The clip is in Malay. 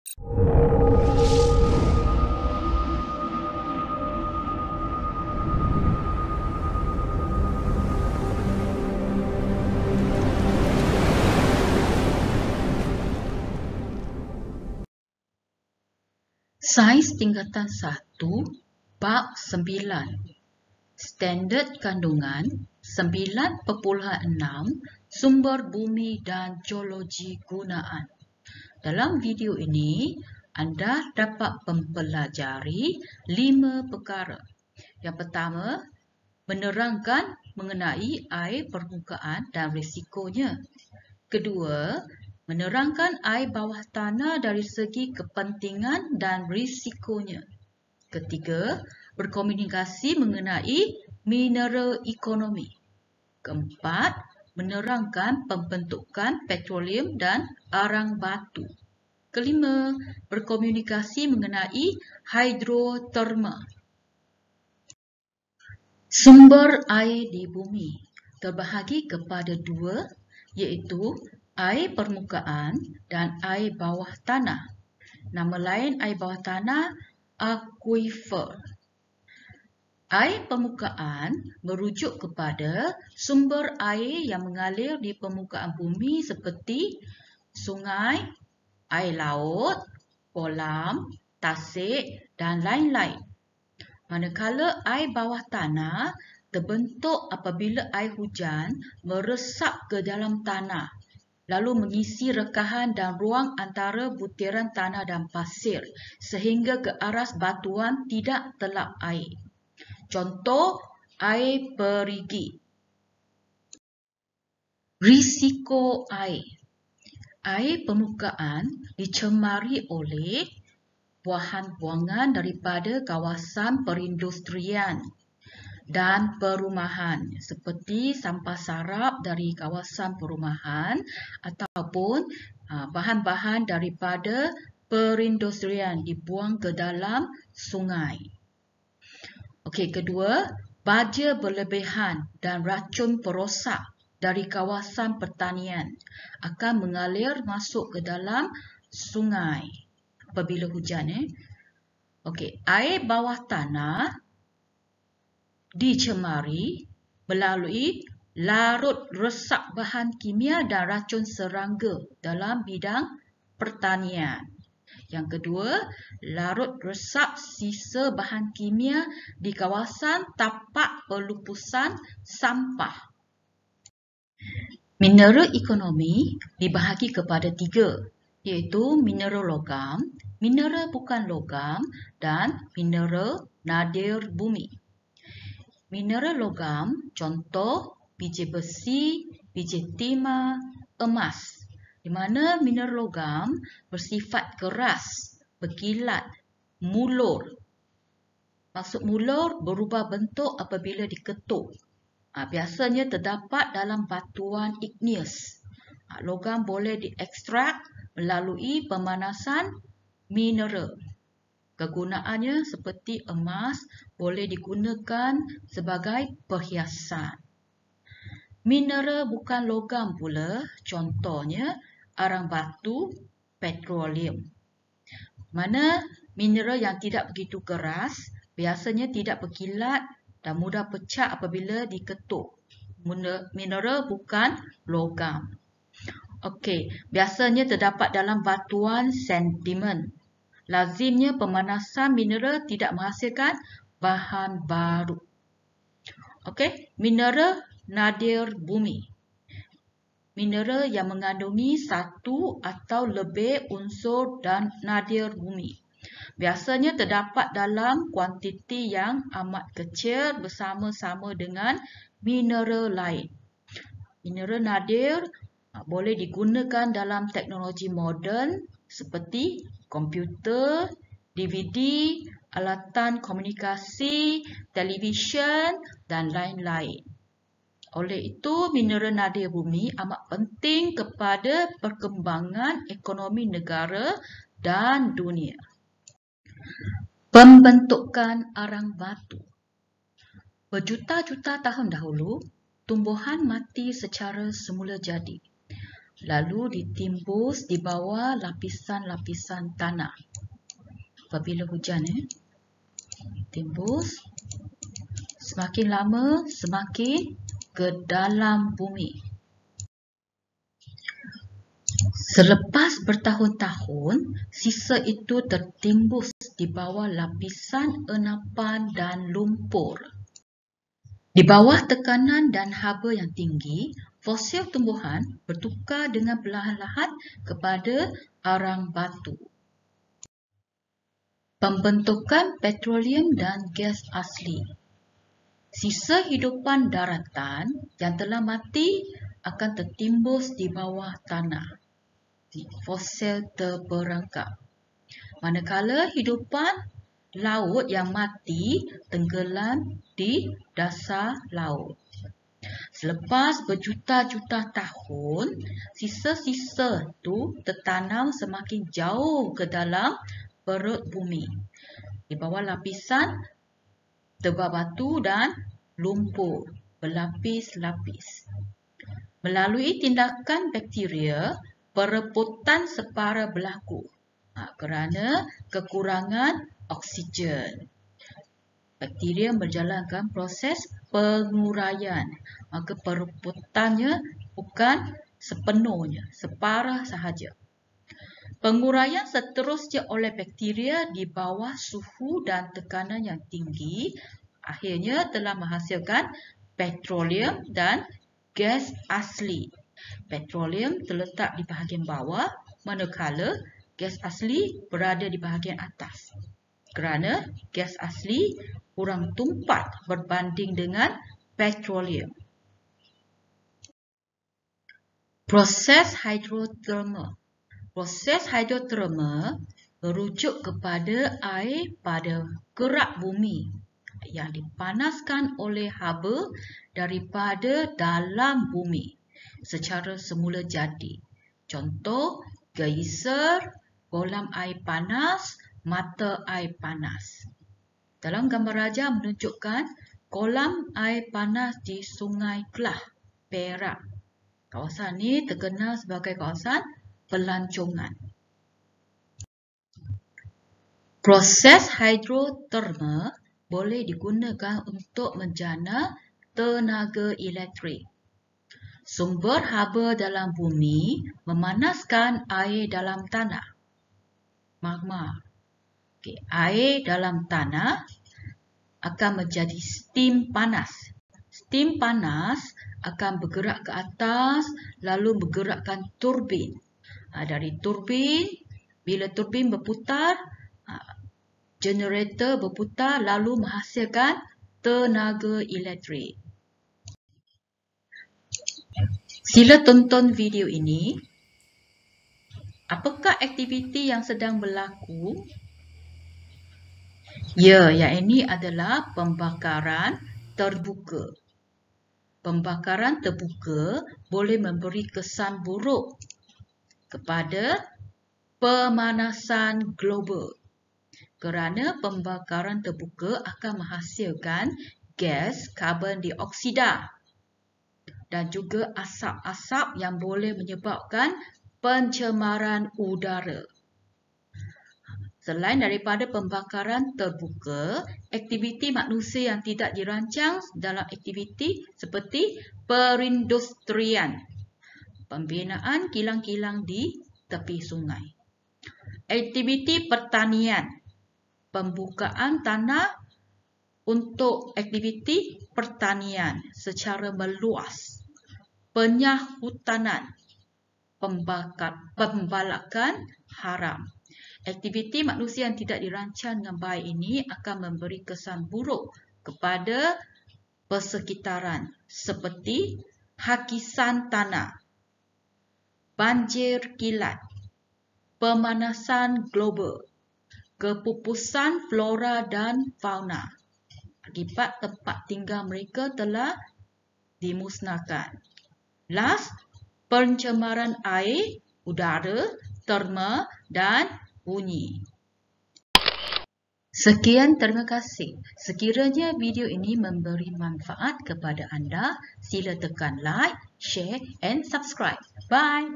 Sains tingkatan 1, bab 9. Standard kandungan 9.6 sumber bumi dan geologi gunaan. Dalam video ini, anda dapat mempelajari 5 perkara. Yang pertama, menerangkan mengenai air permukaan dan risikonya. Kedua, menerangkan air bawah tanah dari segi kepentingan dan risikonya. Ketiga, berkomunikasi mengenai mineral ekonomi. Keempat, menerangkan pembentukan petroleum dan arang batu. Kelima, berkomunikasi mengenai hidroterma. Sumber air di bumi terbahagi kepada dua, iaitu air permukaan dan air bawah tanah. Nama lain air bawah tanah, aquifer. Air permukaan merujuk kepada sumber air yang mengalir di permukaan bumi seperti sungai, air laut, kolam, tasik dan lain-lain. Manakala air bawah tanah terbentuk apabila air hujan meresap ke dalam tanah, lalu mengisi rekahan dan ruang antara butiran tanah dan pasir sehingga ke aras batuan tidak terlap air. Contoh, air perigi. Risiko air. Air permukaan dicemari oleh buangan daripada kawasan perindustrian dan perumahan seperti sampah sarap dari kawasan perumahan ataupun bahan-bahan daripada perindustrian dibuang ke dalam sungai. Okey, kedua, baja berlebihan dan racun perosak dari kawasan pertanian akan mengalir masuk ke dalam sungai apabila hujan. Okey, air bawah tanah dicemari melalui larut resak bahan kimia dan racun serangga dalam bidang pertanian. Yang kedua, larut resak sisa bahan kimia di kawasan tapak pelupusan sampah. Mineral ekonomi dibahagi kepada 3, iaitu mineral logam, mineral bukan logam dan mineral nadir bumi. Mineral logam, contoh biji besi, biji timah, emas. Di mana mineral logam bersifat keras, berkilat, mulur. Maksud mulur berubah bentuk apabila diketuk. Biasanya terdapat dalam batuan igneous. Logam boleh diekstrak melalui pemanasan mineral. Kegunaannya seperti emas boleh digunakan sebagai perhiasan. Mineral bukan logam pula, contohnya arang batu, petroleum. Mana mineral yang tidak begitu keras, biasanya tidak berkilat dan mudah pecah apabila diketuk. Mineral bukan logam. Okey, biasanya terdapat dalam batuan sedimen. Lazimnya pemanasan mineral tidak menghasilkan bahan baru. Okey, mineral nadir bumi. Mineral yang mengandungi satu atau lebih unsur dan nadir bumi. Biasanya terdapat dalam kuantiti yang amat kecil bersama-sama dengan mineral lain. Mineral nadir boleh digunakan dalam teknologi moden seperti komputer, DVD, alatan komunikasi, televisyen dan lain-lain. Oleh itu, mineral nadir bumi amat penting kepada perkembangan ekonomi negara dan dunia. Pembentukan arang batu. Berjuta-juta tahun dahulu, tumbuhan mati secara semula jadi. lalu ditimbus di bawah lapisan-lapisan tanah. Apabila hujan, timbus semakin lama semakin ke dalam bumi. Selepas bertahun-tahun, sisa itu tertimbus di bawah lapisan enapan dan lumpur. Di bawah tekanan dan haba yang tinggi, fosil tumbuhan bertukar dengan perlahan-lahan kepada arang batu. Pembentukan petroleum dan gas asli. Sisa hidupan daratan yang telah mati akan tertimbus di bawah tanah. Fosil terperangkap. Manakala hidupan laut yang mati tenggelam di dasar laut. Selepas berjuta-juta tahun, sisa-sisa itu tertanam semakin jauh ke dalam perut bumi, di bawah lapisan tebal batu dan lumpur berlapis-lapis. Melalui tindakan bakteria, perebutan separa berlaku kerana kekurangan oksigen. Bakteria menjalankan proses penguraian, maka perebutannya bukan sepenuhnya, separah sahaja. Penguraian seterusnya oleh bakteria di bawah suhu dan tekanan yang tinggi akhirnya telah menghasilkan petroleum dan gas asli. Petroleum terletak di bahagian bawah, manakala gas asli berada di bahagian atas. Kerana gas asli kurang tumpat berbanding dengan petroleum. Proses hidroterma. Proses hidroterma merujuk kepada air pada kerak bumi yang dipanaskan oleh haba daripada dalam bumi secara semula jadi. Contoh, geyser, kolam air panas, mata air panas. Dalam gambar raja menunjukkan kolam air panas di Sungai Kelah, Perak. Kawasan ini terkenal sebagai kawasan pelancongan. Proses hidroterma boleh digunakan untuk menjana tenaga elektrik. Sumber haba dalam bumi memanaskan air dalam tanah. Magma. Air dalam tanah akan menjadi steam panas. Steam panas akan bergerak ke atas lalu bergerakkan turbin. Dari turbin, bila turbin berputar, generator berputar lalu menghasilkan tenaga elektrik. Sila tonton video ini. Apakah aktiviti yang sedang berlaku? Ya, yang ini adalah pembakaran terbuka. Pembakaran terbuka boleh memberi kesan buruk kepada pemanasan global. Kerana pembakaran terbuka akan menghasilkan gas karbon dioksida dan juga asap-asap yang boleh menyebabkan pencemaran udara. Selain daripada pembakaran terbuka, aktiviti manusia yang tidak dirancang dalam aktiviti seperti perindustrian, pembinaan kilang-kilang di tepi sungai, aktiviti pertanian, pembukaan tanah untuk aktiviti pertanian secara meluas, penyahutanan, pembalakan haram. Aktiviti manusia yang tidak dirancang dengan baik ini akan memberi kesan buruk kepada persekitaran seperti hakisan tanah, banjir kilat, pemanasan global, kepupusan flora dan fauna akibat tempat tinggal mereka telah dimusnahkan. Last, pencemaran air, udara, terma dan bunyi. Sekian, terima kasih. Sekiranya video ini memberi manfaat kepada anda, sila tekan like, share and subscribe. Bye.